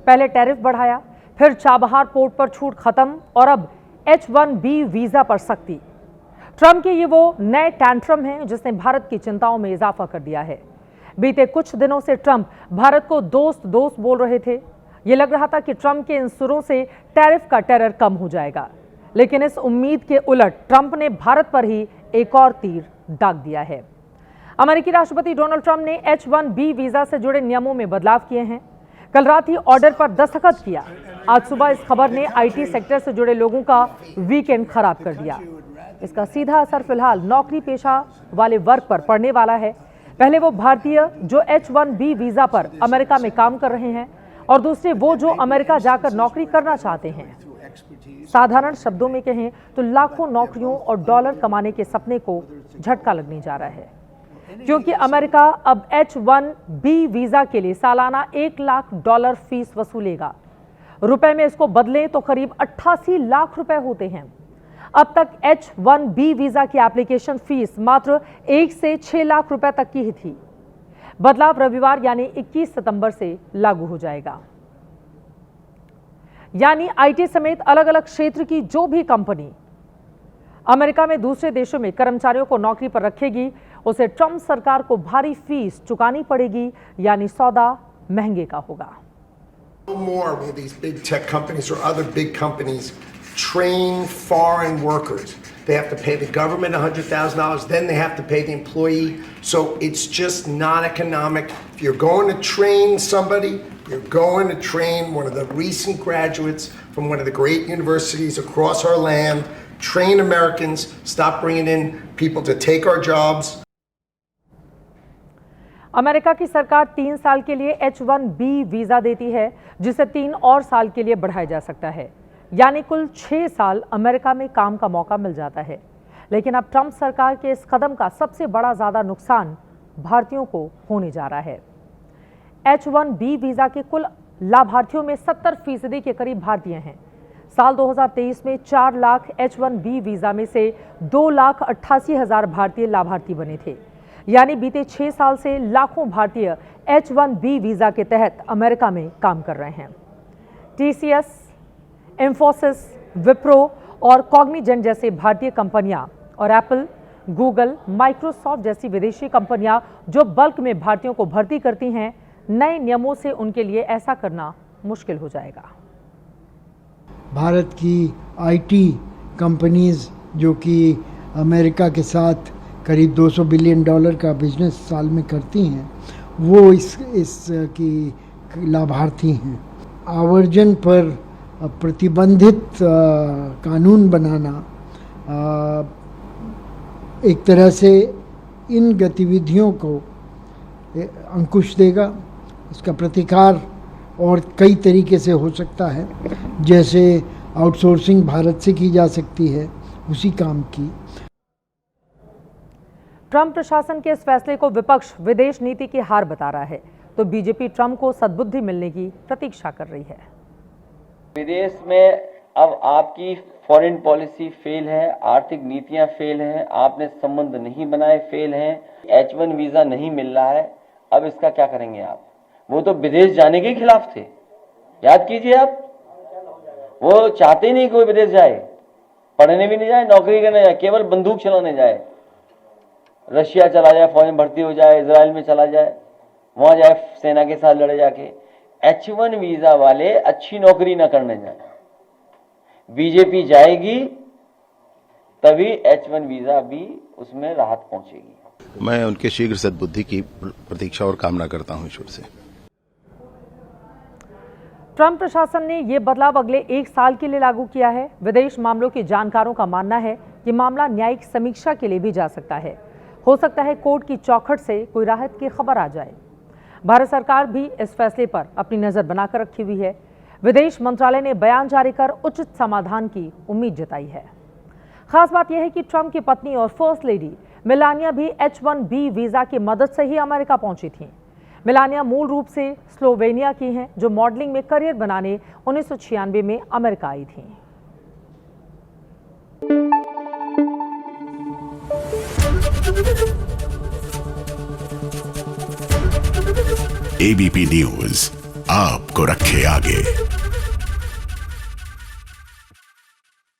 पहले टैरिफ बढ़ाया, फिर चाबहार पोर्ट पर छूट खत्म और अब H-1B वीजा पर सख्ती। ट्रंप के ये वो नए टैंट्रम हैं जिसने भारत की चिंताओं में इजाफा कर दिया है। बीते कुछ दिनों से ट्रंप भारत को दोस्त दोस्त बोल रहे थे। ये लग रहा था कि ट्रंप के इन सुरों से टैरिफ का टेरर कम हो जाएगा, लेकिन इस उम्मीद के उलट ट्रंप ने भारत पर ही एक और तीर दाग दिया है। अमेरिकी राष्ट्रपति डोनाल्ड ट्रंप ने H-1B वीजा से जुड़े नियमों में बदलाव किए हैं। कल रात ही ऑर्डर पर दस्तखत किया। आज सुबह इस खबर ने IT सेक्टर से जुड़े लोगों का वीकेंड खराब कर दिया। इसका सीधा असर फिलहाल नौकरी पेशा वाले वर्ग पर पड़ने वाला है। पहले वो भारतीय जो H-1B वीजा पर अमेरिका में काम कर रहे हैं और दूसरे वो जो अमेरिका जाकर नौकरी करना चाहते हैं। साधारण शब्दों में कहें तो लाखों नौकरियों और डॉलर कमाने के सपने को झटका लगने जा रहा है, क्योंकि अमेरिका अब H-1B वीजा के लिए सालाना $1 लाख फीस वसूलेगा। रुपए में इसको बदलें तो करीब 88 लाख रुपए होते हैं। अब तक H-1B वीजा की एप्लीकेशन फीस मात्र 1 से 6 लाख रुपए तक की ही थी। बदलाव रविवार यानी 21 सितंबर से लागू हो जाएगा। यानी IT समेत अलग अलग क्षेत्र की जो भी कंपनी अमेरिका में दूसरे देशों में कर्मचारियों को नौकरी पर रखेगी, उसे ट्रंप सरकार को भारी फीस चुकानी पड़ेगी, यानी सौदा महंगे का होगा। No more will these big tech companies or other big companies train foreign workers. They have to pay the government $100,000, then they have to pay the employee. So it's just not economic. If you're going to train somebody, you're going to train one of the recent graduates from one of the great universities across our land. Train Americans, stop bringing in people to take our jobs. America की सरकार 3 साल के लिए H-1B visa देती है, जिसे 3 और साल के लिए बढ़ाया जा सकता है, यानी कुल 6 साल अमेरिका में काम का मौका मिल जाता है। लेकिन अब ट्रंप सरकार के इस कदम का सबसे बड़ा ज्यादा नुकसान भारतीयों को होने जा रहा है। H-1B वीजा के कुल लाभार्थियों में 70% के करीब भारतीय हैं। साल 2023 में 4 लाख H-1B वीजा में से 2,88,000 भारतीय लाभार्थी बने थे। यानी बीते 6 साल से लाखों भारतीय H-1B वीजा के तहत अमेरिका में काम कर रहे हैं। TCS, इंफोसिस, विप्रो और कॉग्निजेंट जैसे भारतीय कंपनियां और एप्पल, गूगल, माइक्रोसॉफ्ट जैसी विदेशी कंपनियां जो बल्क में भारतीयों को भर्ती करती हैं, नए नियमों से उनके लिए ऐसा करना मुश्किल हो जाएगा। भारत की IT कंपनीज जो कि अमेरिका के साथ करीब $200 बिलियन का बिजनेस साल में करती हैं, वो इस की लाभार्थी हैं। आवर्जन पर प्रतिबंधित कानून बनाना एक तरह से इन गतिविधियों को अंकुश देगा। इसका प्रतिकार और कई तरीके से हो सकता है, जैसे आउटसोर्सिंग भारत से की जा सकती है उसी काम की। ट्रंप प्रशासन के इस फैसले को विपक्ष विदेश नीति की हार बता रहा है, तो बीजेपी ट्रंप को सद्बुद्धि मिलने की प्रतीक्षा कर रही है। विदेश में अब आपकी फॉरेन पॉलिसी फेल है, आर्थिक नीतियां फेल हैं, आपने संबंध नहीं बनाए फेल हैं, H-1 वीजा नहीं मिल रहा है। अब इसका क्या करेंगे आप? वो तो विदेश जाने के खिलाफ थे, याद कीजिए आप। वो चाहते ही नहीं कोई विदेश जाए, पढ़ने भी नहीं जाए, नौकरी करने जाए, केवल बंदूक चलाने जाए। रशिया चला जाए, फौज में भर्ती हो जाए, इजराइल में चला जाए, वहां जाए सेना के साथ लड़े जाके। H-1 वीजा वाले अच्छी नौकरी ना करने जाए। बीजेपी जाएगी तभी H-1 वीजा भी उसमें राहत पहुंचेगी। मैं उनके शीघ्र सद्बुद्धि की प्रतीक्षा और कामना करता हूं ईश्वर से। ट्रंप प्रशासन ने यह बदलाव अगले 1 साल के लिए लागू किया है। विदेश मामलों के जानकारों का मानना है कि मामला न्यायिक समीक्षा के लिए भी जा सकता है। हो सकता है कोर्ट की चौखट से कोई राहत की खबर आ जाए। भारत सरकार भी इस फैसले पर अपनी नजर बनाकर रखी हुई है। विदेश मंत्रालय ने बयान जारी कर उचित समाधान की उम्मीद जताई है। खास बात यह है कि ट्रंप की पत्नी और फर्स्ट लेडी मेलानिया भी H-1B वीजा की मदद से ही अमेरिका पहुंची थीं। मेलानिया मूल रूप से स्लोवेनिया की हैं, जो मॉडलिंग में करियर बनाने 1996 में अमेरिका आई थीं। ABP News, आपको रखे आगे।